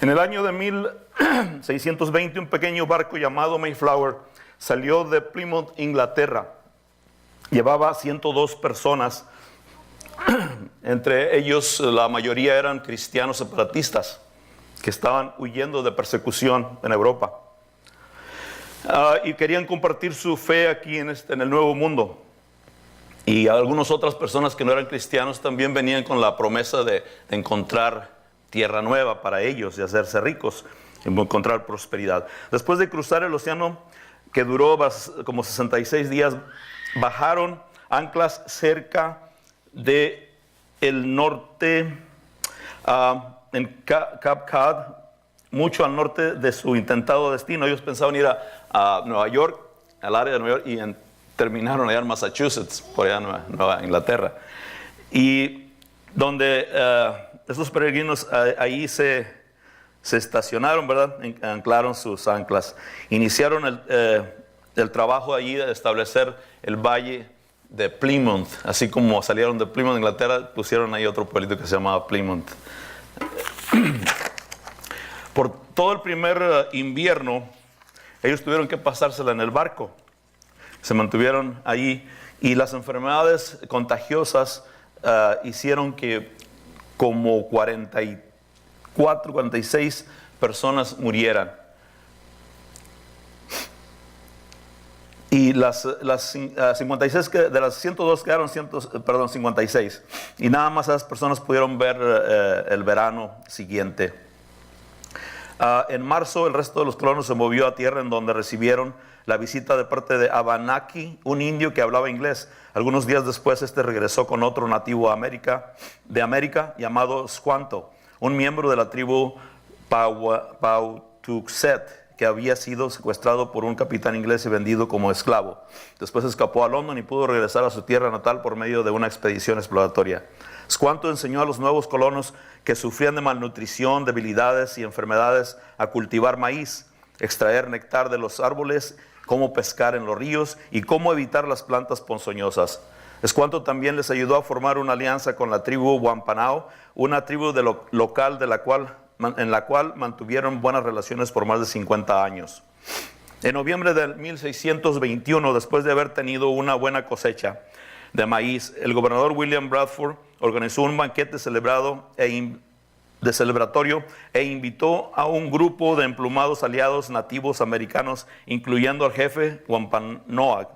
En el año de 1620, un pequeño barco llamado Mayflower salió de Plymouth, Inglaterra. Llevaba 102 personas. Entre ellos, la mayoría eran cristianos separatistas que estaban huyendo de persecución en Europa. Y querían compartir su fe aquí en el Nuevo Mundo. Y algunas otras personas que no eran cristianos también venían con la promesa de encontrar tierra nueva para ellos, de hacerse ricos, y encontrar prosperidad. Después de cruzar el océano, que duró como 66 días, bajaron anclas cerca de el norte, en Cape Cod, mucho al norte de su intentado destino. Ellos pensaban ir a Nueva York, al área de Nueva York, y terminaron allá en Massachusetts, por allá en Nueva Inglaterra. Y donde estos peregrinos ahí se estacionaron, ¿verdad? Anclaron sus anclas. Iniciaron el trabajo allí de establecer el valle de Plymouth. Así como salieron de Plymouth, Inglaterra, pusieron ahí otro pueblito que se llamaba Plymouth. Por todo el primer invierno, ellos tuvieron que pasársela en el barco. Se mantuvieron allí y las enfermedades contagiosas hicieron que como 44, 46 personas murieran. Y las 56 de las 102 quedaron 56. Y nada más esas personas pudieron ver el verano siguiente. En marzo el resto de los colonos se movió a tierra, en donde recibieron la visita de parte de Abenaki, un indio que hablaba inglés. Algunos días después regresó con otro nativo de América llamado Squanto, un miembro de la tribu Patuxet, que había sido secuestrado por un capitán inglés y vendido como esclavo. Después escapó a London y pudo regresar a su tierra natal por medio de una expedición exploratoria. Squanto enseñó a los nuevos colonos que sufrían de malnutrición, debilidades y enfermedades a cultivar maíz, extraer néctar de los árboles, cómo pescar en los ríos y cómo evitar las plantas ponzoñosas. Squanto también les ayudó a formar una alianza con la tribu Wampanoag, una tribu local en la cual mantuvieron buenas relaciones por más de 50 años. En noviembre del 1621, después de haber tenido una buena cosecha de maíz, el gobernador William Bradford organizó un banquete celebratorio e invitó a un grupo de emplumados aliados nativos americanos, incluyendo al jefe Wampanoag.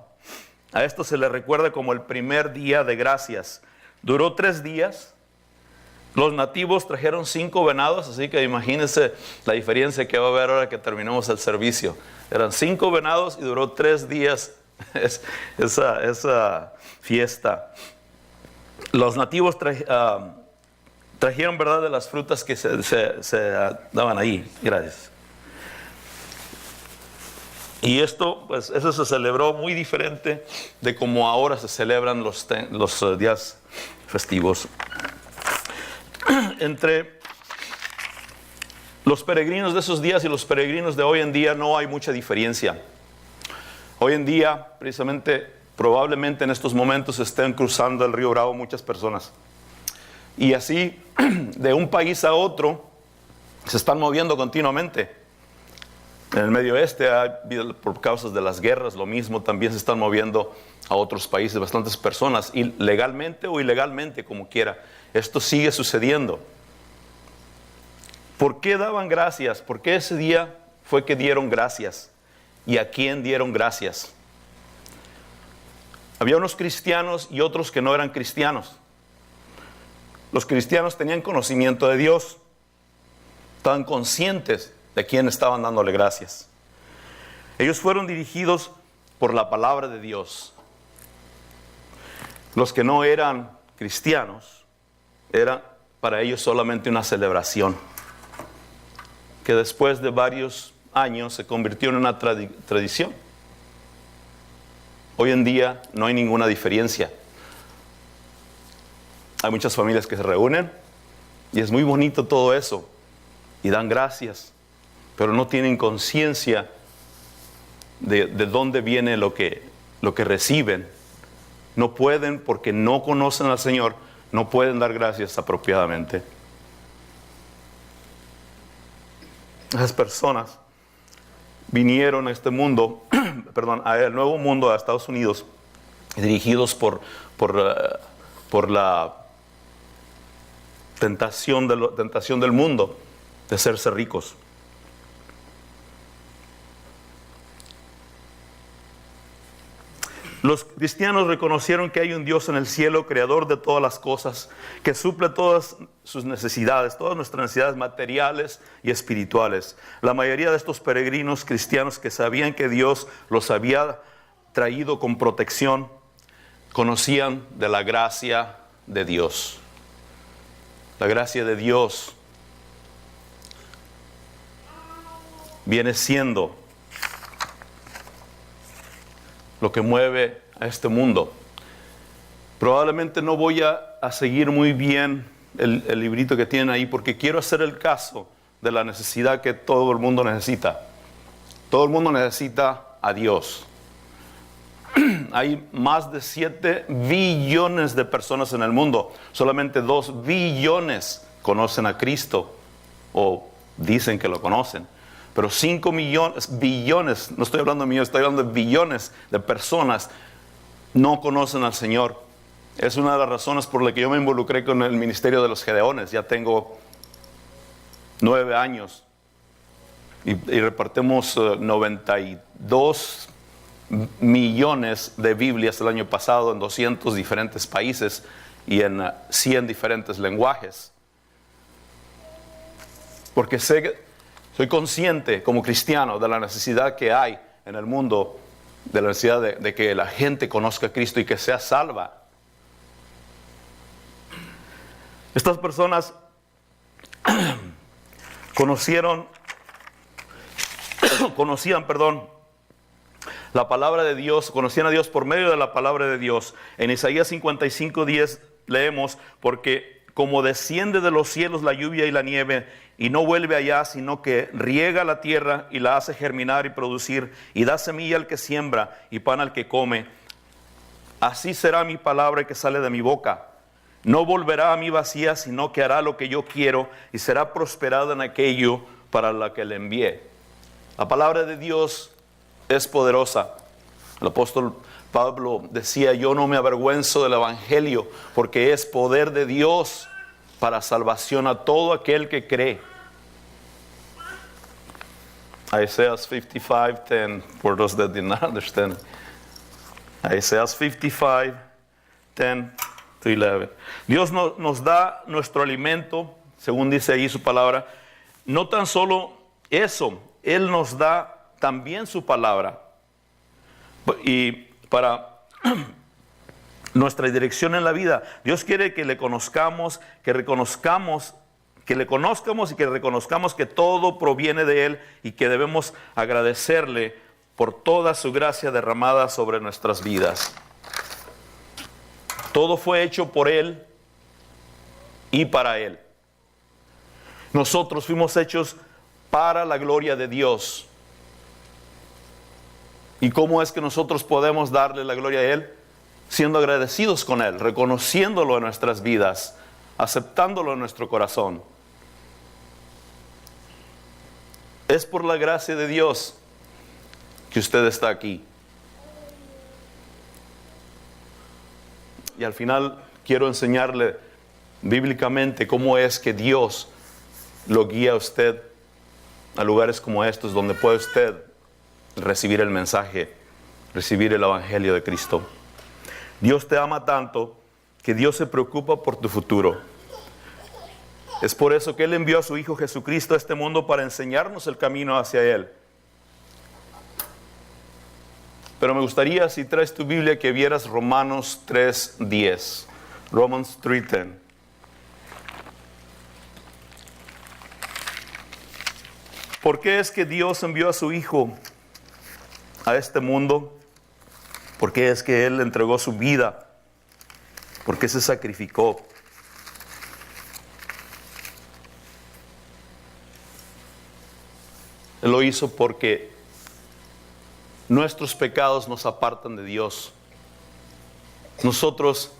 A esto se le recuerda como el primer día de gracias. Duró 3 días. Los nativos trajeron 5 venados, así que imagínense la diferencia que va a haber ahora que terminemos el servicio. Eran 5 venados y duró 3 días esa fiesta. Los nativos trajeron, ¿verdad?, de las frutas que se daban ahí. Gracias. Y esto, pues, eso se celebró muy diferente de como ahora se celebran los días festivos. Entre los peregrinos de esos días y los peregrinos de hoy en día no hay mucha diferencia. Hoy en día, precisamente, probablemente en estos momentos estén cruzando el río Bravo muchas personas. Y así, de un país a otro, se están moviendo continuamente. En el Medio Oeste, por causas de las guerras, lo mismo, también se están moviendo a otros países bastantes personas, y legalmente o ilegalmente, como quiera. Esto sigue sucediendo. ¿Por qué daban gracias? ¿Por qué ese día fue que dieron gracias? ¿Y a quién dieron gracias? Había unos cristianos y otros que no eran cristianos. Los cristianos tenían conocimiento de Dios, estaban conscientes de quién estaban dándole gracias. Ellos fueron dirigidos por la palabra de Dios. Los que no eran cristianos, era para ellos solamente una celebración, que después de varios años se convirtió en una tradición. Hoy en día no hay ninguna diferencia. Hay muchas familias que se reúnen y es muy bonito todo eso y dan gracias, pero no tienen conciencia de dónde viene lo que reciben. No pueden, porque no conocen al Señor, no pueden dar gracias apropiadamente. esas personas vinieron a este mundo, perdón, al Nuevo Mundo, a Estados Unidos, dirigidos por la tentación del mundo de hacerse ricos. Los cristianos reconocieron que hay un Dios en el cielo, creador de todas las cosas, que suple todas sus necesidades, todas nuestras necesidades materiales y espirituales. La mayoría de estos peregrinos cristianos que sabían que Dios los había traído con protección, conocían de la gracia de Dios. La gracia de Dios viene siendo lo que mueve a este mundo. Probablemente no voy a seguir muy bien el librito que tienen ahí, porque quiero hacer el caso de la necesidad que todo el mundo necesita. Todo el mundo necesita a Dios. Hay más de 7 billones de personas en el mundo. Solamente 2 billones conocen a Cristo, o dicen que lo conocen. Pero 5 billones, no estoy hablando de millones, estoy hablando de billones de personas no conocen al Señor. Es una de las razones por las que yo me involucré con el ministerio de los Gedeones. Ya tengo 9 años y repartimos 92 millones de Biblias el año pasado en 200 diferentes países y en 100 diferentes lenguajes. Porque soy consciente como cristiano de la necesidad que hay en el mundo, de la necesidad de que la gente conozca a Cristo y que sea salva. Estas personas conocían la palabra de Dios, conocían a Dios por medio de la palabra de Dios. En Isaías 55:10 leemos: porque como desciende de los cielos la lluvia y la nieve, y no vuelve allá, sino que riega la tierra y la hace germinar y producir, y da semilla al que siembra y pan al que come, así será mi palabra que sale de mi boca. No volverá a mí vacía, sino que hará lo que yo quiero, y será prosperada en aquello para lo que le envié. La palabra de Dios es poderosa. El apóstol Pablo decía: yo no me avergüenzo del evangelio, porque es poder de Dios para salvación a todo aquel que cree. Isaiah 55:10, for those that did not understand. Isaiah 55:10-11. Dios nos da nuestro alimento, según dice ahí su palabra. No tan solo eso, Él nos da también su palabra. Y para nuestra dirección en la vida, Dios quiere que le conozcamos, que le conozcamos y que reconozcamos que todo proviene de Él, y que debemos agradecerle por toda su gracia derramada sobre nuestras vidas. Todo fue hecho por Él y para Él. Nosotros fuimos hechos para la gloria de Dios. ¿Y cómo es que nosotros podemos darle la gloria a Él? Siendo agradecidos con Él, reconociéndolo en nuestras vidas, aceptándolo en nuestro corazón. Es por la gracia de Dios que usted está aquí. Y al final quiero enseñarle bíblicamente cómo es que Dios lo guía a usted a lugares como estos, donde puede usted recibir el mensaje, recibir el evangelio de Cristo. Dios te ama tanto que Dios se preocupa por tu futuro. Es por eso que Él envió a su Hijo Jesucristo a este mundo, para enseñarnos el camino hacia Él. Pero me gustaría, si traes tu Biblia, que vieras Romanos 3:10. Romans 3:10. ¿Por qué es que Dios envió a su Hijo a este mundo? ¿Por qué es que Él entregó su vida? ¿Por qué se sacrificó? Él lo hizo porque nuestros pecados nos apartan de Dios. Nosotros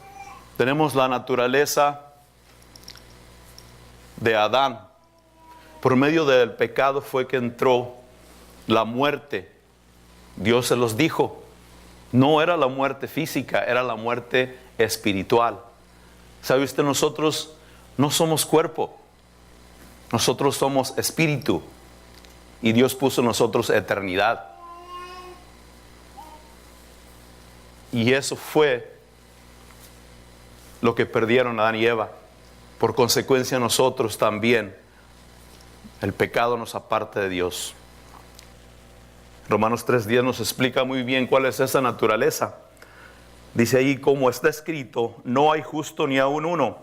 tenemos la naturaleza de Adán. Por medio del pecado fue que entró la muerte. Dios se los dijo. No era la muerte física, era la muerte espiritual. ¿Sabe usted? Nosotros no somos cuerpo. Nosotros somos espíritu. Y Dios puso en nosotros eternidad. Y eso fue lo que perdieron Adán y Eva. Por consecuencia nosotros también. El pecado nos aparta de Dios. Romanos 3:10 nos explica muy bien cuál es esa naturaleza. Dice ahí, como está escrito, no hay justo ni aun uno.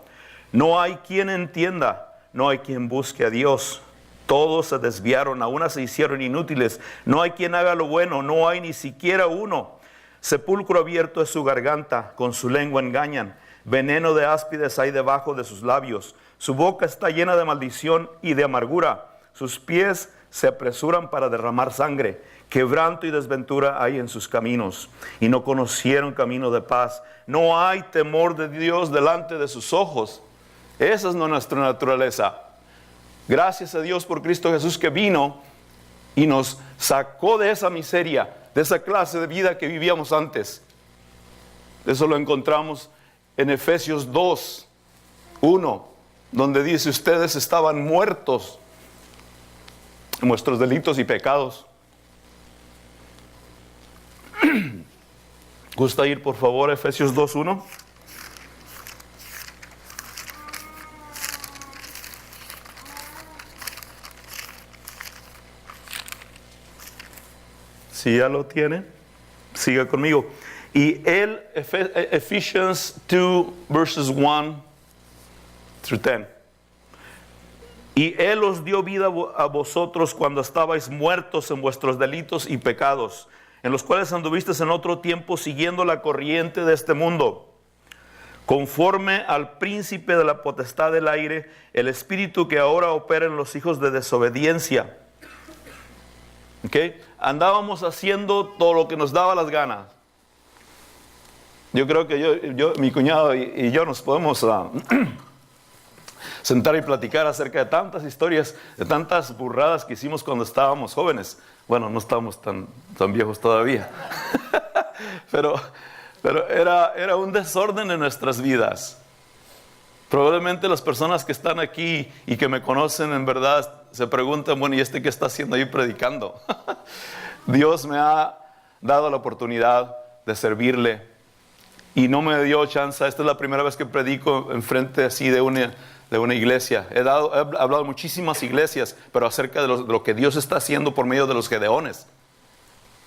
No hay quien entienda, no hay quien busque a Dios. Todos se desviaron, a una se hicieron inútiles. No hay quien haga lo bueno, no hay ni siquiera uno. Sepulcro abierto es su garganta, con su lengua engañan. Veneno de áspides hay debajo de sus labios. Su boca está llena de maldición y de amargura. Sus pies se apresuran para derramar sangre. Quebranto y desventura hay en sus caminos. Y no conocieron camino de paz. No hay temor de Dios delante de sus ojos. Esa es nuestra naturaleza. Gracias a Dios por Cristo Jesús que vino y nos sacó de esa miseria, de esa clase de vida que vivíamos antes. Eso lo encontramos en Efesios 2:1, donde dice: ustedes estaban muertos en vuestros delitos y pecados. ¿Gusta ir por favor a Efesios 2:1? Si ya lo tiene, siga conmigo. Y él, Ephesians 2 verses 1 through 10. Y él os dio vida a vosotros cuando estabais muertos en vuestros delitos y pecados, en los cuales anduvisteis en otro tiempo siguiendo la corriente de este mundo, conforme al príncipe de la potestad del aire, el espíritu que ahora opera en los hijos de desobediencia. ¿Okay? Andábamos haciendo todo lo que nos daba las ganas. Yo creo que mi cuñado y yo nos podemos sentar y platicar acerca de tantas historias, de tantas burradas que hicimos cuando estábamos jóvenes. Bueno, no estábamos tan viejos todavía. pero era un desorden en nuestras vidas. Probablemente las personas que están aquí y que me conocen en verdad se preguntan, bueno, ¿y este qué está haciendo ahí predicando? Dios me ha dado la oportunidad de servirle y no me dio chance. Esta es la primera vez que predico enfrente así de una iglesia. He hablado en muchísimas iglesias, pero acerca de lo que Dios está haciendo por medio de los gedeones.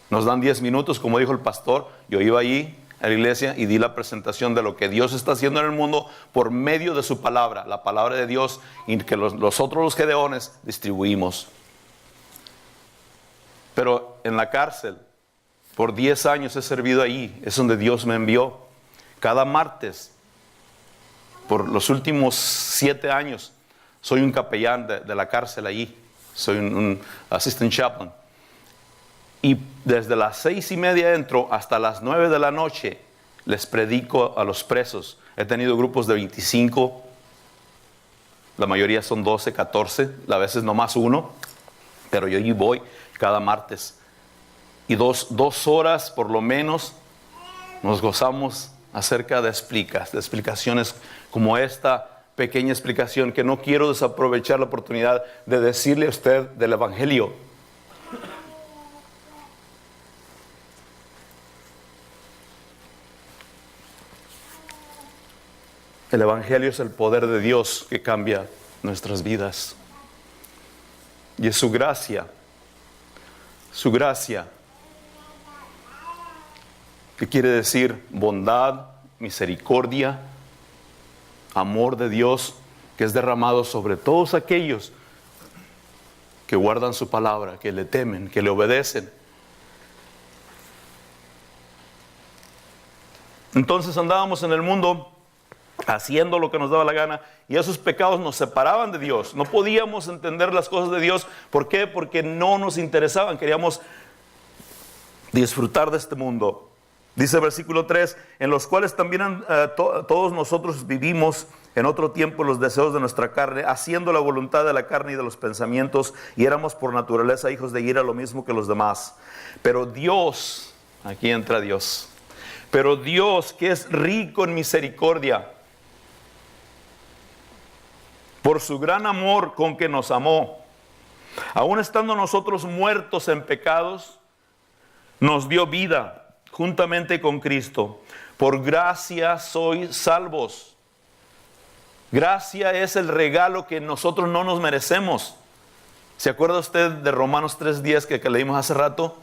Nos dan 10 minutos, como dijo el pastor. Yo iba allí a la iglesia y di la presentación de lo que Dios está haciendo en el mundo por medio de su palabra, la palabra de Dios, y que los gedeones distribuimos. Pero en la cárcel, por 10 años he servido ahí, es donde Dios me envió. Cada martes, por los últimos 7 años, soy un capellán de la cárcel allí, soy un assistant chaplain. Y desde las 6:30 entro hasta las 9 de la noche les predico a los presos. He tenido grupos de 25, la mayoría son 12, 14, a veces nomás uno, pero yo allí voy cada martes. Y dos horas por lo menos nos gozamos acerca de explicaciones como esta pequeña explicación, que no quiero desaprovechar la oportunidad de decirle a usted del Evangelio. El Evangelio es el poder de Dios que cambia nuestras vidas. Y es su gracia, que quiere decir bondad, misericordia, amor de Dios, que es derramado sobre todos aquellos que guardan su palabra, que le temen, que le obedecen. Entonces andábamos en el mundo haciendo lo que nos daba la gana, y esos pecados nos separaban de Dios. No podíamos entender las cosas de Dios. ¿Por qué? Porque no nos interesaban. Queríamos disfrutar de este mundo, Dice el versículo 3, en los cuales también todos nosotros vivimos en otro tiempo los deseos de nuestra carne, haciendo la voluntad de la carne y de los pensamientos, y éramos por naturaleza hijos de ira, lo mismo que los demás. Pero Dios, aquí entra Dios, pero Dios, que es rico en misericordia, por su gran amor con que nos amó, aun estando nosotros muertos en pecados, nos dio vida juntamente con Cristo. Por gracia sois salvos. Gracia es el regalo que nosotros no nos merecemos. ¿Se acuerda usted de Romanos 3:10 que leímos hace rato?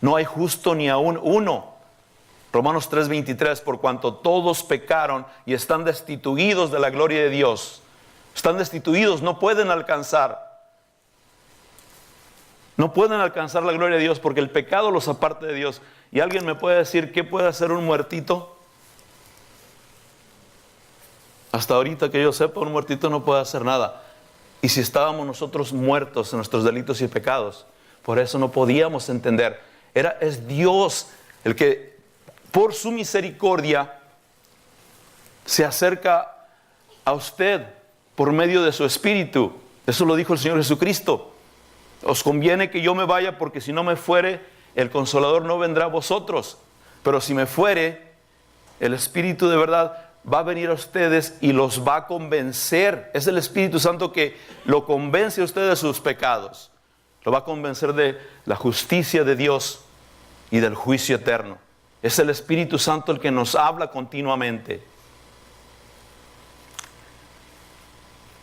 No hay justo ni aún uno. Romanos 3:23, por cuanto todos pecaron y están destituidos de la gloria de Dios. Están destituidos, no pueden alcanzar. No pueden alcanzar la gloria de Dios porque el pecado los aparta de Dios. ¿Y alguien me puede decir qué puede hacer un muertito? Hasta ahorita que yo sepa, un muertito no puede hacer nada. Y si estábamos nosotros muertos en nuestros delitos y pecados, por eso no podíamos entender. Es Dios el que por su misericordia se acerca a usted por medio de su Espíritu. Eso lo dijo el Señor Jesucristo. Os conviene que yo me vaya, porque si no me fuere, el Consolador no vendrá a vosotros. Pero si me fuere, el Espíritu de verdad va a venir a ustedes y los va a convencer. Es el Espíritu Santo que lo convence a usted de sus pecados. Lo va a convencer de la justicia de Dios y del juicio eterno. Es el Espíritu Santo el que nos habla continuamente.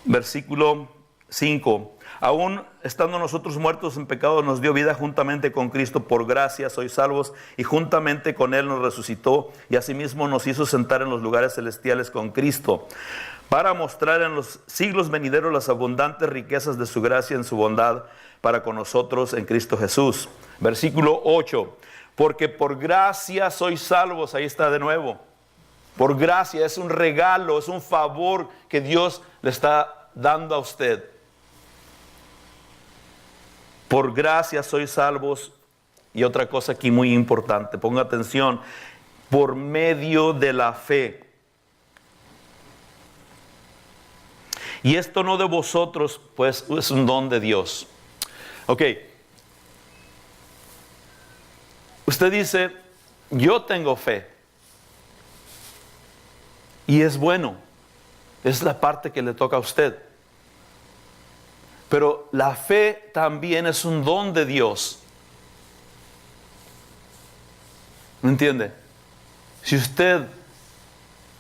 Versículo 5. Aún estando nosotros muertos en pecado, nos dio vida juntamente con Cristo. Por gracia sois salvos, y juntamente con Él nos resucitó, y asimismo nos hizo sentar en los lugares celestiales con Cristo, para mostrar en los siglos venideros las abundantes riquezas de su gracia en su bondad para con nosotros en Cristo Jesús. Versículo 8. Porque por gracia sois salvos. Ahí está de nuevo. Por gracia, es un regalo, es un favor que Dios le está dando a usted. Por gracia sois salvos. Y otra cosa aquí muy importante, ponga atención, por medio de la fe. Y esto no de vosotros, pues es un don de Dios. Ok. Usted dice, yo tengo fe. Y es bueno. Es la parte que le toca a usted. Pero la fe también es un don de Dios. ¿Me entiende? Si usted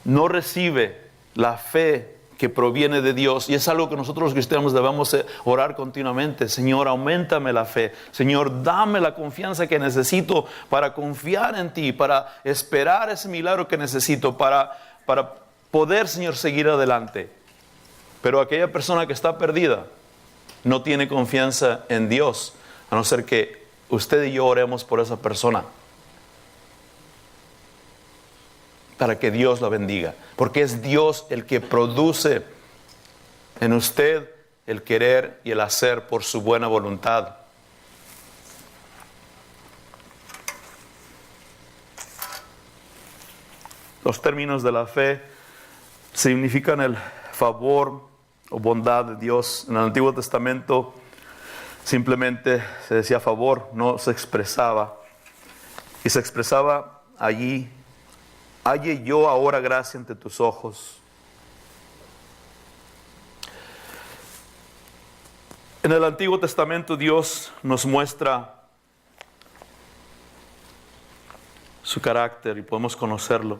no recibe la fe que proviene de Dios, y es algo que nosotros los cristianos debemos orar continuamente: Señor, auméntame la fe. Señor, dame la confianza que necesito para confiar en ti, para esperar ese milagro que necesito, para poder, Señor, seguir adelante. Pero aquella persona que está perdida no tiene confianza en Dios, a no ser que usted y yo oremos por esa persona, para que Dios la bendiga, porque es Dios el que produce en usted el querer y el hacer por su buena voluntad. Los términos de la fe significan el favor o bondad de Dios. En el Antiguo Testamento simplemente se decía favor, no se expresaba. Y se expresaba allí: halle yo ahora gracia ante tus ojos. En el Antiguo Testamento Dios nos muestra su carácter y podemos conocerlo.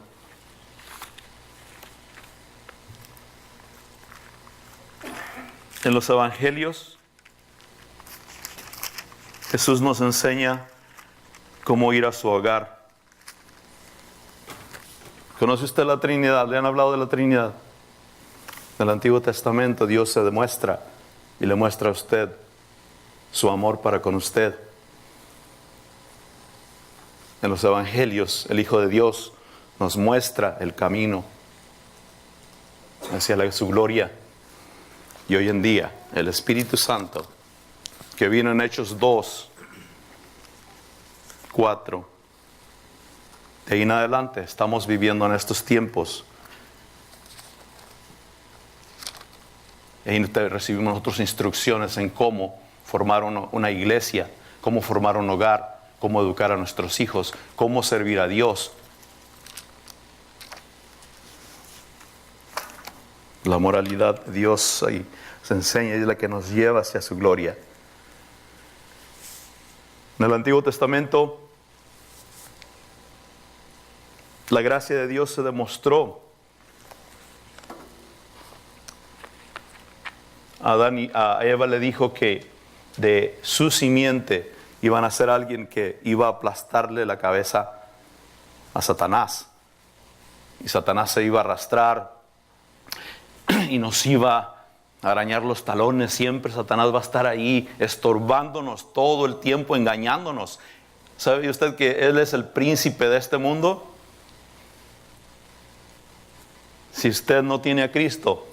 En los evangelios, Jesús nos enseña cómo ir a su hogar. ¿Conoce usted la Trinidad? ¿Le han hablado de la Trinidad? En el Antiguo Testamento Dios se demuestra y le muestra a usted su amor para con usted. En los evangelios, el Hijo de Dios nos muestra el camino hacia su gloria. Y hoy en día, el Espíritu Santo, que vino en Hechos 2, 4, De ahí en adelante estamos viviendo en estos tiempos. Y recibimos nosotros instrucciones en cómo formar una iglesia, cómo formar un hogar, cómo educar a nuestros hijos, cómo servir a Dios. La moralidad de Dios ahí se enseña y es la que nos lleva hacia su gloria. En el Antiguo Testamento, la gracia de Dios se demostró. A Eva le dijo que de su simiente iban a ser alguien que iba a aplastarle la cabeza a Satanás. Y Satanás se iba a arrastrar y nos iba a arañar los talones. Siempre Satanás va a estar ahí estorbándonos todo el tiempo, engañándonos. ¿Sabe usted que él es el príncipe de este mundo? Si usted no tiene a Cristo,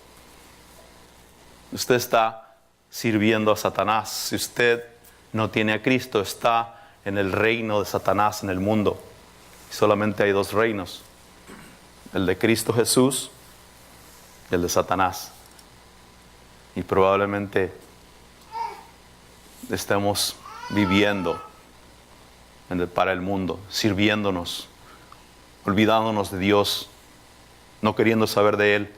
usted está sirviendo a Satanás. Si usted no tiene a Cristo, está en el reino de Satanás en el mundo. Solamente hay dos reinos: el de Cristo Jesús y el de Satanás. Y probablemente estemos viviendo para el mundo, sirviéndonos, olvidándonos de Dios, no queriendo saber de Él.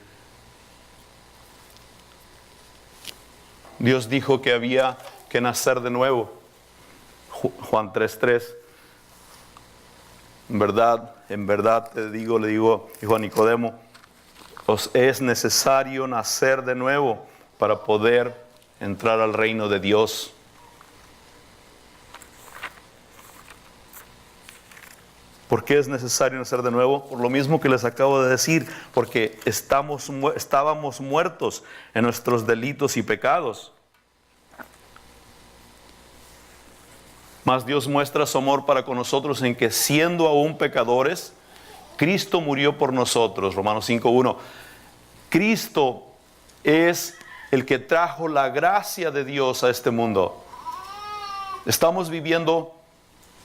Dios dijo que había que nacer de nuevo. Juan 3:3. En verdad te digo, le dijo a Nicodemo, os es necesario nacer de nuevo para poder entrar al reino de Dios. ¿Por qué es necesario nacer de nuevo? Por lo mismo que les acabo de decir, porque estábamos muertos en nuestros delitos y pecados. Mas Dios muestra su amor para con nosotros en que, siendo aún pecadores, Cristo murió por nosotros. Romanos 5:1. Cristo es el que trajo la gracia de Dios a este mundo. Estamos viviendo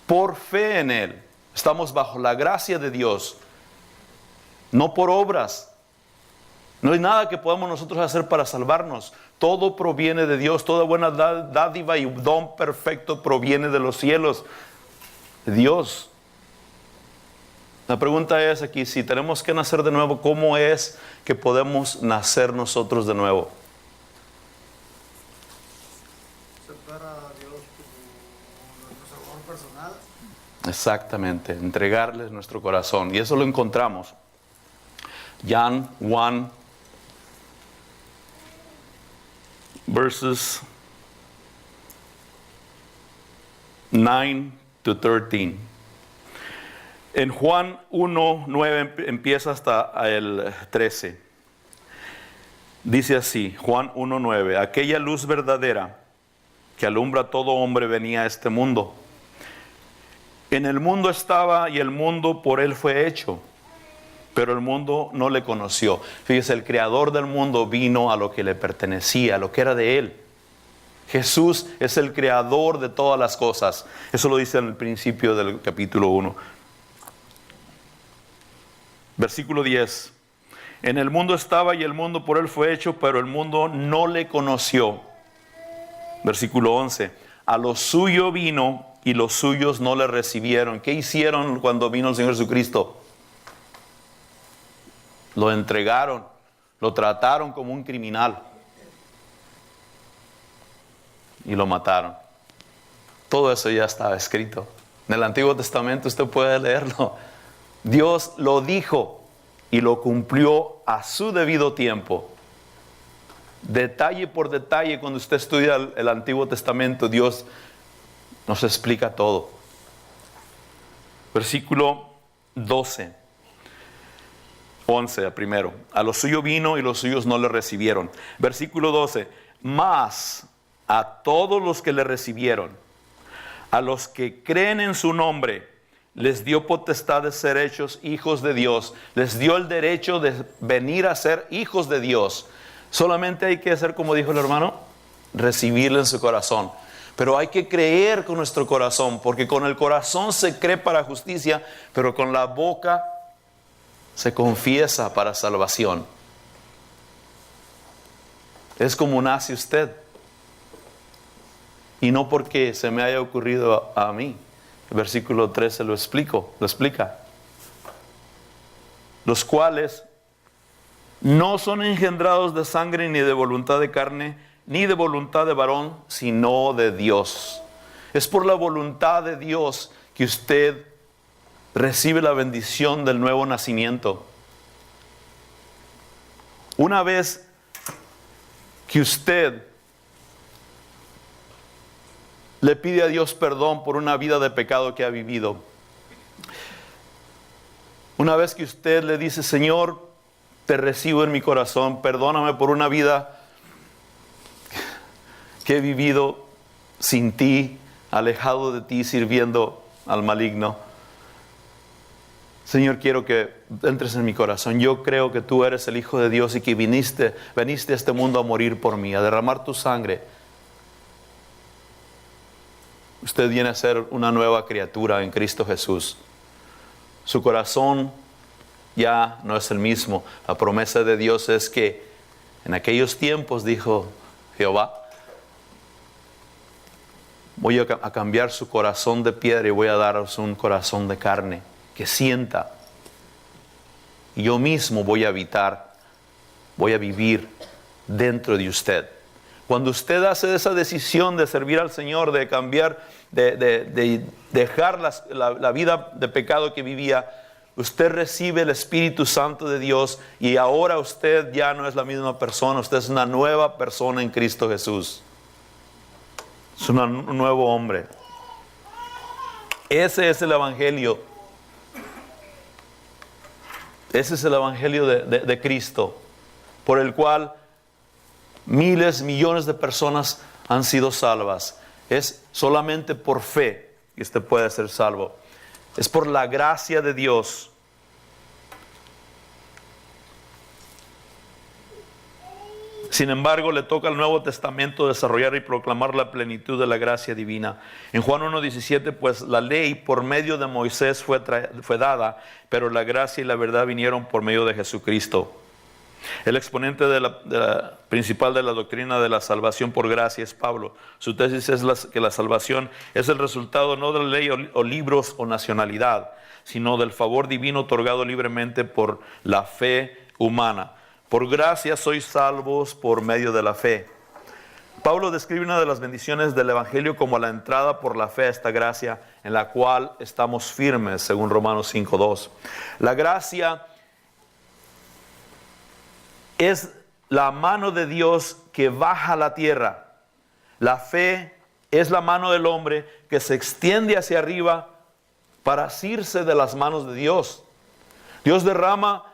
por fe en Él. Estamos bajo la gracia de Dios, no por obras. No hay nada que podamos nosotros hacer para salvarnos. Todo proviene de Dios. Toda buena dádiva y don perfecto proviene de los cielos, de Dios. La pregunta es aquí, si tenemos que nacer de nuevo, ¿cómo es que podemos nacer nosotros de nuevo? Aceptar a Dios como nuestro Salvador personal. Exactamente, entregarles nuestro corazón. Y eso lo encontramos. John 1, verses 9 to 13. En Juan 1:9 empieza hasta el 13. Dice así, Juan 1:9, aquella luz verdadera que alumbra a todo hombre venía a este mundo. En el mundo estaba y el mundo por él fue hecho, pero el mundo no le conoció. Fíjese, el creador del mundo vino a lo que le pertenecía, a lo que era de él. Jesús es el creador de todas las cosas. Eso lo dice en el principio del capítulo 1. Versículo 10. En el mundo estaba y el mundo por él fue hecho, pero el mundo no le conoció. Versículo 11. A lo suyo vino y los suyos no le recibieron. ¿Qué hicieron cuando vino el Señor Jesucristo? Lo entregaron, lo trataron como un criminal y lo mataron. Todo eso ya estaba escrito. En el Antiguo Testamento usted puede leerlo. Dios lo dijo y lo cumplió a su debido tiempo. Detalle por detalle, cuando usted estudia el Antiguo Testamento, Dios nos explica todo. Versículo 11 primero. A lo suyo vino y los suyos no le recibieron. Versículo 12. Mas a todos los que le recibieron, a los que creen en su nombre, les dio potestad de ser hechos hijos de Dios. Les dio el derecho de venir a ser hijos de Dios. Solamente hay que hacer, como dijo el hermano, recibirle en su corazón. Pero hay que creer con nuestro corazón, porque con el corazón se cree para justicia, pero con la boca se confiesa para salvación. Es como nace usted. Y no porque se me haya ocurrido a mí. El versículo 13 lo explica. Los cuales no son engendrados de sangre, ni de voluntad de carne, ni de voluntad de varón, sino de Dios. Es por la voluntad de Dios que usted recibe la bendición del nuevo nacimiento. Una vez que usted le pide a Dios perdón por una vida de pecado que ha vivido, una vez que usted le dice: Señor, te recibo en mi corazón, perdóname por una vida que he vivido sin ti, alejado de ti, sirviendo al maligno. Señor, quiero que entres en mi corazón. Yo creo que tú eres el Hijo de Dios y que veniste a este mundo a morir por mí, a derramar tu sangre. Usted viene a ser una nueva criatura en Cristo Jesús. Su corazón ya no es el mismo. La promesa de Dios es que en aquellos tiempos, dijo Jehová, voy a cambiar su corazón de piedra y voy a daros un corazón de carne que sienta. Y yo mismo voy a vivir dentro de usted. Cuando usted hace esa decisión de servir al Señor, de cambiar, de dejar la vida de pecado que vivía, usted recibe el Espíritu Santo de Dios y ahora usted ya no es la misma persona, usted es una nueva persona en Cristo Jesús. Es un nuevo hombre. Ese es el Evangelio. Ese es el Evangelio de Cristo, por el cual miles, millones de personas han sido salvas. Es solamente por fe que usted puede ser salvo. Es por la gracia de Dios. Sin embargo, le toca al Nuevo Testamento desarrollar y proclamar la plenitud de la gracia divina. En Juan 1:17, pues la ley por medio de Moisés fue dada, pero la gracia y la verdad vinieron por medio de Jesucristo. El exponente principal de la doctrina de la salvación por gracia es Pablo. Su tesis es que la salvación es el resultado no de la ley o libros o nacionalidad, sino del favor divino otorgado libremente por la fe humana. Por gracia sois salvos por medio de la fe. Pablo describe una de las bendiciones del Evangelio como la entrada por la fe a esta gracia en la cual estamos firmes, según Romanos 5:2. La gracia es la mano de Dios que baja a la tierra. La fe es la mano del hombre que se extiende hacia arriba para asirse de las manos de Dios. Dios derrama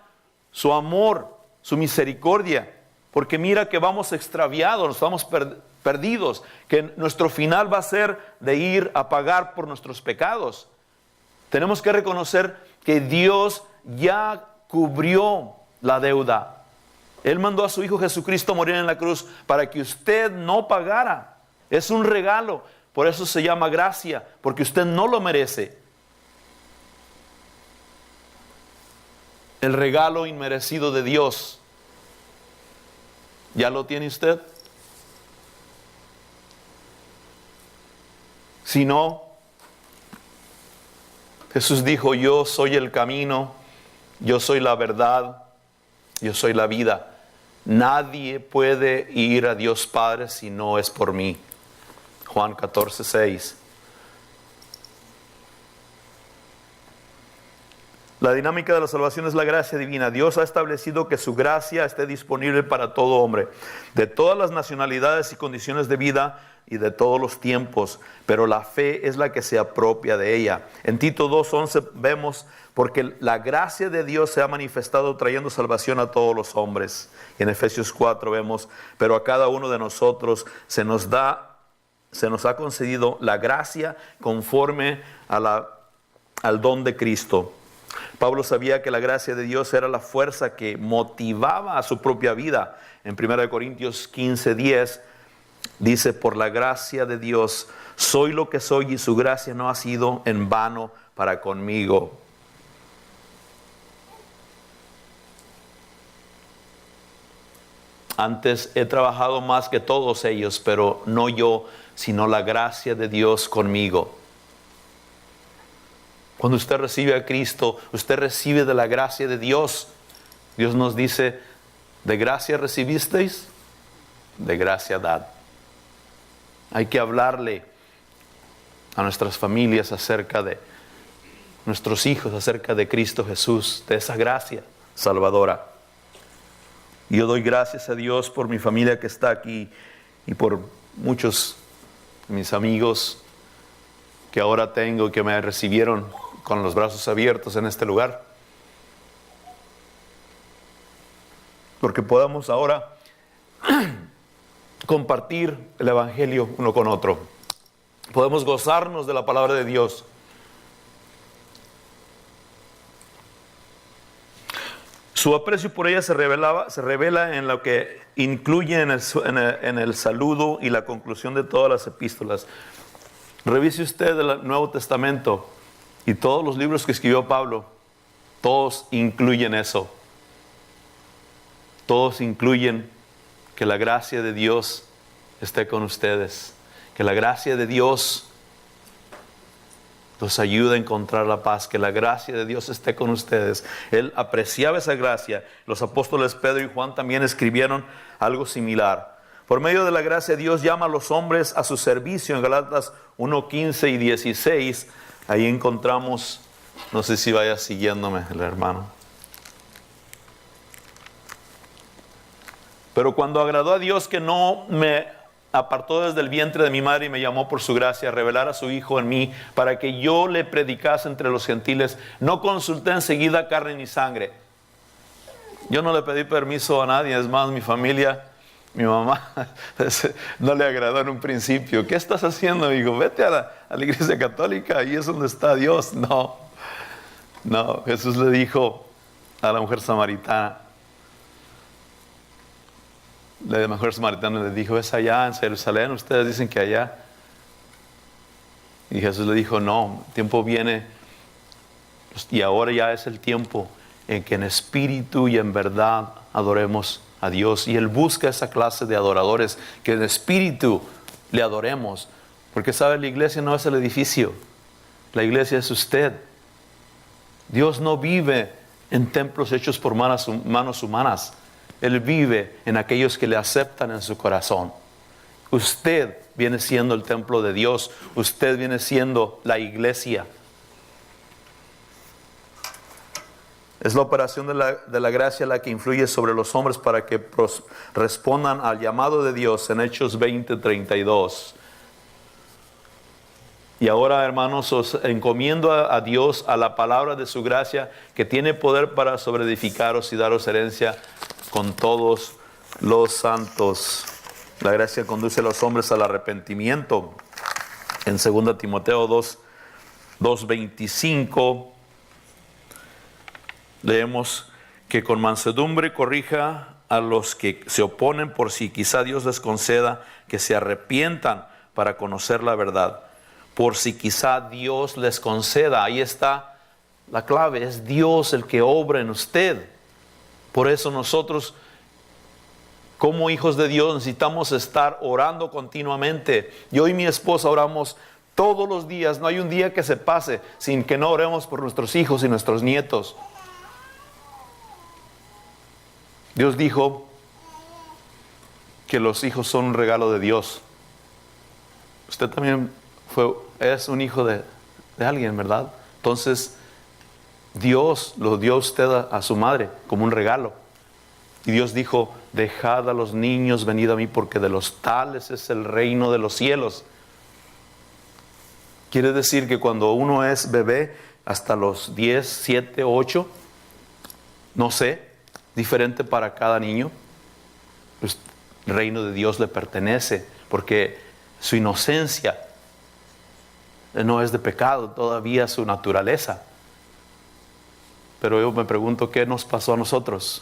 su amor, su misericordia, porque mira que vamos extraviados, vamos perdidos, que nuestro final va a ser de ir a pagar por nuestros pecados. Tenemos que reconocer que Dios ya cubrió la deuda. Él mandó a su Hijo Jesucristo morir en la cruz para que usted no pagara. Es un regalo, por eso se llama gracia, porque usted no lo merece. El regalo inmerecido de Dios, ¿ya lo tiene usted? Si no, Jesús dijo: yo soy el camino, yo soy la verdad, yo soy la vida. Nadie puede ir a Dios Padre si no es por mí. Juan 14:6. La dinámica de la salvación es la gracia divina. Dios ha establecido que su gracia esté disponible para todo hombre, de todas las nacionalidades y condiciones de vida y de todos los tiempos, pero la fe es la que se apropia de ella. En Tito 2:11 vemos: porque la gracia de Dios se ha manifestado trayendo salvación a todos los hombres. Y en Efesios 4 vemos: pero a cada uno de nosotros se nos ha concedido la gracia conforme al don de Cristo. Pablo sabía que la gracia de Dios era la fuerza que motivaba a su propia vida. En 1 Corintios 15:10 Dice, por la gracia de Dios, soy lo que soy y su gracia no ha sido en vano para conmigo. Antes he trabajado más que todos ellos, pero no yo, sino la gracia de Dios conmigo. Cuando usted recibe a Cristo, usted recibe de la gracia de Dios. Dios nos dice, ¿de gracia recibisteis? De gracia dad. Hay que hablarle a nuestras familias acerca de nuestros hijos, acerca de Cristo Jesús, de esa gracia salvadora. Y yo doy gracias a Dios por mi familia que está aquí y por muchos de mis amigos que ahora tengo, que me recibieron con los brazos abiertos en este lugar. Porque podamos ahora compartir el Evangelio uno con otro. Podemos gozarnos de la palabra de Dios. Su aprecio por ella se revela en lo que incluye en el saludo y la conclusión de todas las epístolas. Revise usted el Nuevo Testamento y todos los libros que escribió Pablo, todos incluyen eso. Todos incluyen que la gracia de Dios esté con ustedes, que la gracia de Dios los ayude a encontrar la paz, que la gracia de Dios esté con ustedes. Él apreciaba esa gracia. Los apóstoles Pedro y Juan también escribieron algo similar. Por medio de la gracia, Dios llama a los hombres a su servicio. En Gálatas 1:15 y 16, ahí encontramos, no sé si vaya siguiéndome el hermano. Pero cuando agradó a Dios que no me apartó desde el vientre de mi madre y me llamó por su gracia a revelar a su Hijo en mí para que yo le predicase entre los gentiles, no consulté enseguida carne ni sangre. Yo no le pedí permiso a nadie, es más, mi familia, mi mamá, no le agradó en un principio. ¿Qué estás haciendo? Digo, vete a la iglesia católica, ahí es donde está Dios. No, Jesús le dijo a la mujer samaritana, la mujer samaritana le dijo, es allá en Jerusalén, ustedes dicen que allá. Y Jesús le dijo, no, el tiempo viene y ahora ya es el tiempo en que en espíritu y en verdad adoremos a Dios. Y Él busca esa clase de adoradores, que en espíritu le adoremos. Porque sabe, la iglesia no es el edificio, la iglesia es usted. Dios no vive en templos hechos por manos humanas. Él vive en aquellos que le aceptan en su corazón. Usted viene siendo el templo de Dios. Usted viene siendo la iglesia. Es la operación de la gracia la que influye sobre los hombres para que respondan al llamado de Dios en Hechos 20:32. Y ahora, hermanos, os encomiendo a Dios, a la palabra de su gracia, que tiene poder para sobreedificaros y daros herencia con todos los santos. La gracia conduce a los hombres al arrepentimiento. En 2 Timoteo 2:25 leemos que con mansedumbre corrija a los que se oponen, por si quizá Dios les conceda que se arrepientan para conocer la verdad. Por si quizá Dios les conceda. Ahí está la clave, es Dios el que obra en usted. Por eso nosotros, como hijos de Dios, necesitamos estar orando continuamente. Yo y mi esposa oramos todos los días. No hay un día que se pase sin que no oremos por nuestros hijos y nuestros nietos. Dios dijo que los hijos son un regalo de Dios. Usted también es un hijo de alguien, ¿verdad? Entonces, Dios lo dio a usted a su madre como un regalo. Y Dios dijo, dejad a los niños venid a mí, porque de los tales es el reino de los cielos. Quiere decir que cuando uno es bebé, hasta los 10, 7, 8, no sé, diferente para cada niño, pues, el reino de Dios le pertenece, porque su inocencia no es de pecado, todavía su naturaleza. Pero yo me pregunto, ¿qué nos pasó a nosotros?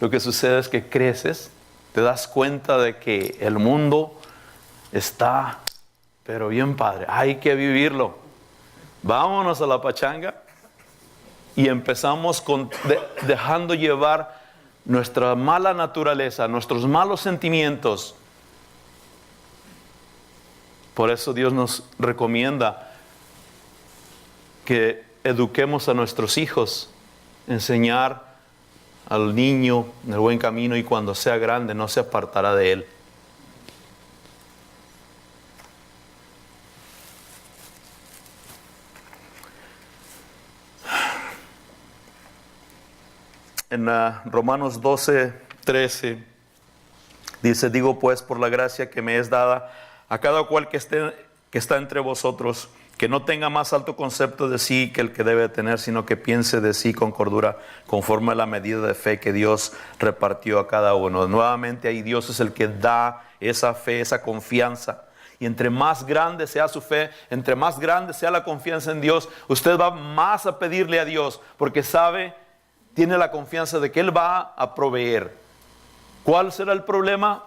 Lo que sucede es que creces, te das cuenta de que el mundo está, pero bien padre, hay que vivirlo. Vámonos a la pachanga y empezamos dejando llevar nuestra mala naturaleza, nuestros malos sentimientos. Por eso Dios nos recomienda que eduquemos a nuestros hijos, enseñar al niño en el buen camino, y cuando sea grande no se apartará de él. En Romanos 12:13 dice: digo pues, por la gracia que me es dada, a cada cual que está entre vosotros, que no tenga más alto concepto de sí que el que debe tener, sino que piense de sí con cordura, conforme a la medida de fe que Dios repartió a cada uno. Nuevamente, ahí Dios es el que da esa fe, esa confianza. Y entre más grande sea su fe, entre más grande sea la confianza en Dios, usted va más a pedirle a Dios, porque tiene la confianza de que Él va a proveer. ¿Cuál será el problema?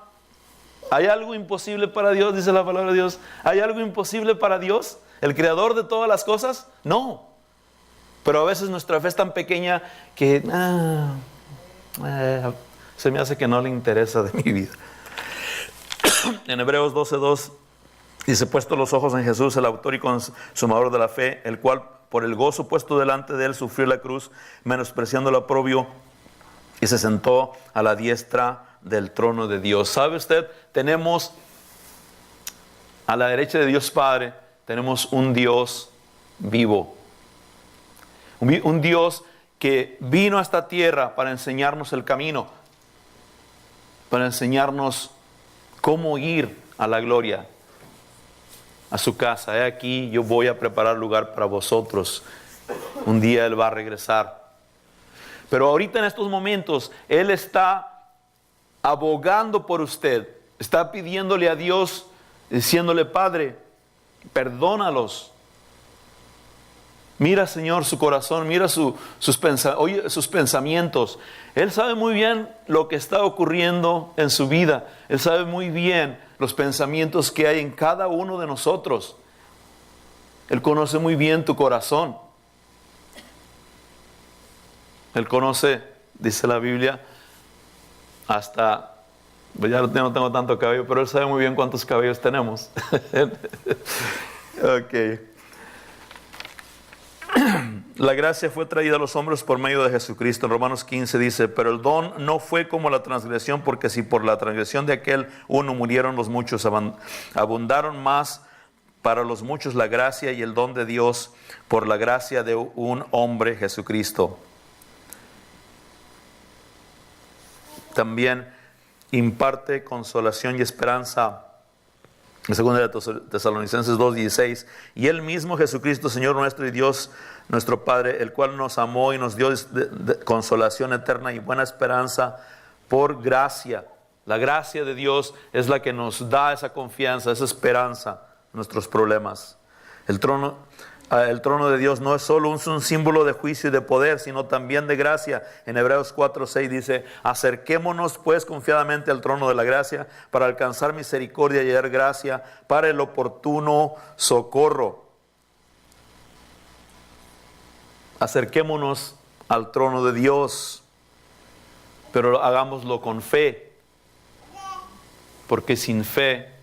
¿Hay algo imposible para Dios? Dice la palabra de Dios. ¿Hay algo imposible para Dios, el creador de todas las cosas? No. Pero a veces nuestra fe es tan pequeña que se me hace que no le interesa de mi vida. En Hebreos 12:2 dice: puesto los ojos en Jesús, el autor y consumador de la fe, el cual por el gozo puesto delante de él sufrió la cruz, menospreciando el oprobio, y se sentó a la diestra del trono de Dios. ¿Sabe usted? Tenemos a la derecha de Dios Padre, tenemos un Dios vivo. Un Dios que vino a esta tierra para enseñarnos el camino, para enseñarnos cómo ir a la gloria, a su casa. He aquí, yo voy a preparar lugar para vosotros. Un día Él va a regresar. Pero ahorita, en estos momentos, Él está abogando por usted. Está pidiéndole a Dios, diciéndole: Padre, perdónalos. Mira, Señor, su corazón, mira sus pensamientos. Él sabe muy bien lo que está ocurriendo en su vida. Él sabe muy bien los pensamientos que hay en cada uno de nosotros. Él conoce muy bien tu corazón. Él conoce, dice la Biblia, hasta, ya no tengo tanto cabello, pero Él sabe muy bien cuántos cabellos tenemos. Ok. La gracia fue traída a los hombres por medio de Jesucristo. En Romanos 15 dice: pero el don no fue como la transgresión, porque si por la transgresión de aquel uno murieron los muchos, abundaron más para los muchos la gracia y el don de Dios por la gracia de un hombre, Jesucristo. También imparte consolación y esperanza. En 2 Tesalonicenses 2:16, y Él mismo, Jesucristo, Señor nuestro y Dios nuestro Padre, el cual nos amó y nos dio consolación eterna y buena esperanza por gracia. La gracia de Dios es la que nos da esa confianza, esa esperanza en nuestros problemas. El trono de Dios no es solo un símbolo de juicio y de poder, sino también de gracia. En Hebreos 4:6 dice: acerquémonos pues confiadamente al trono de la gracia para alcanzar misericordia y hallar gracia para el oportuno socorro. Acerquémonos al trono de Dios, pero hagámoslo con fe, porque sin fe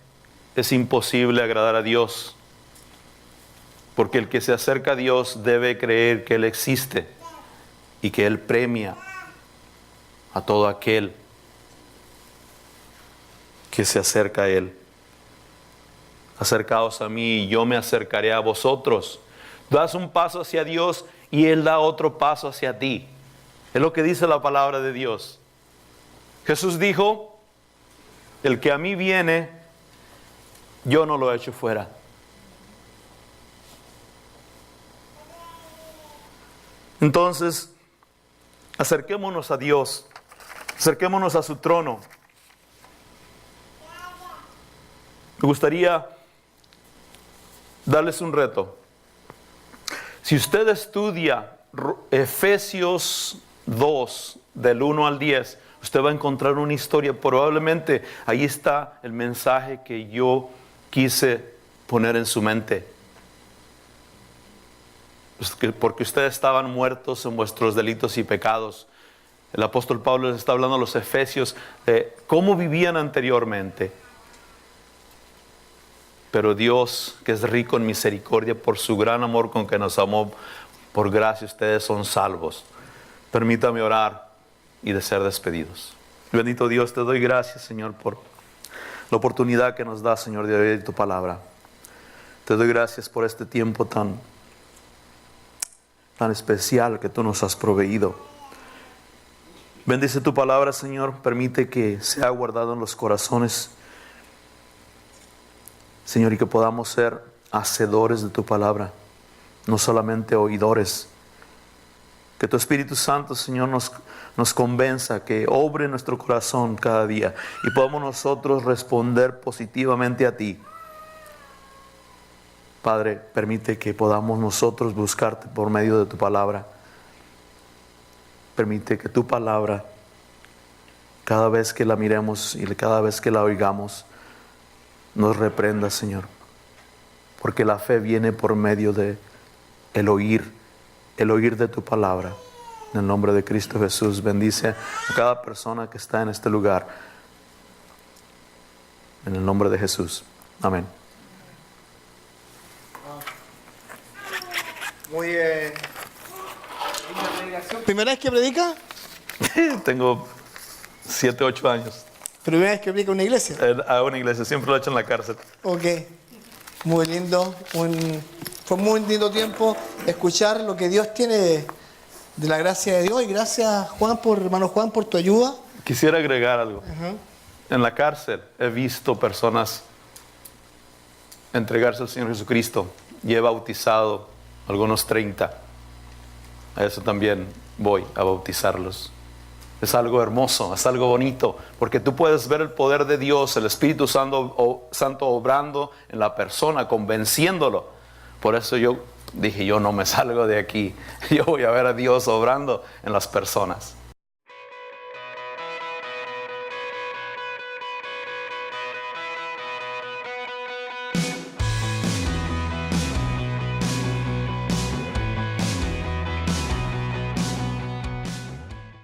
es imposible agradar a Dios. Porque el que se acerca a Dios debe creer que Él existe y que Él premia a todo aquel que se acerca a Él. Acercaos a mí y yo me acercaré a vosotros. Das un paso hacia Dios y Él da otro paso hacia ti. Es lo que dice la palabra de Dios. Jesús dijo: el que a mí viene, yo no lo echo fuera. Entonces, acerquémonos a Dios, acerquémonos a su trono. Me gustaría darles un reto. Si usted estudia Efesios 2, del 1 al 10, usted va a encontrar una historia. Probablemente ahí está el mensaje que yo quise poner en su mente. Porque ustedes estaban muertos en vuestros delitos y pecados. El apóstol Pablo les está hablando a los efesios de cómo vivían anteriormente. Pero Dios, que es rico en misericordia, por su gran amor con que nos amó, por gracia ustedes son salvos. Permítame orar y de ser despedidos. Bendito Dios, te doy gracias, Señor, por la oportunidad que nos da, Señor, de oír tu palabra. Te doy gracias por este tiempo tan especial que tú nos has proveído. Bendice tu palabra, Señor. Permite que sea guardado en los corazones, Señor, y que podamos ser hacedores de tu palabra, no solamente oidores. Que tu Espíritu Santo, Señor, nos convenza, que obre en nuestro corazón cada día y podamos nosotros responder positivamente a ti. Padre, permite que podamos nosotros buscarte por medio de tu palabra. Permite que tu palabra, cada vez que la miremos y cada vez que la oigamos, nos reprenda, Señor. Porque la fe viene por medio de el oír de tu palabra. En el nombre de Cristo Jesús, bendice a cada persona que está en este lugar. En el nombre de Jesús. Amén. Muy bien. ¿Primera vez que predica? Tengo 7, 8 años. ¿Primera vez que predica en una iglesia? A una iglesia, siempre lo he hecho en la cárcel. Ok. Muy lindo. Fue muy lindo tiempo escuchar lo que Dios tiene de la gracia de Dios. Y gracias, hermano Juan, por tu ayuda. Quisiera agregar algo. En la cárcel he visto personas entregarse al Señor Jesucristo y he bautizado algunos 30. A eso también voy a bautizarlos. Es algo hermoso, es algo bonito, porque tú puedes ver el poder de Dios, el Espíritu Santo obrando en la persona, convenciéndolo. Por eso yo dije, yo no me salgo de aquí, yo voy a ver a Dios obrando en las personas.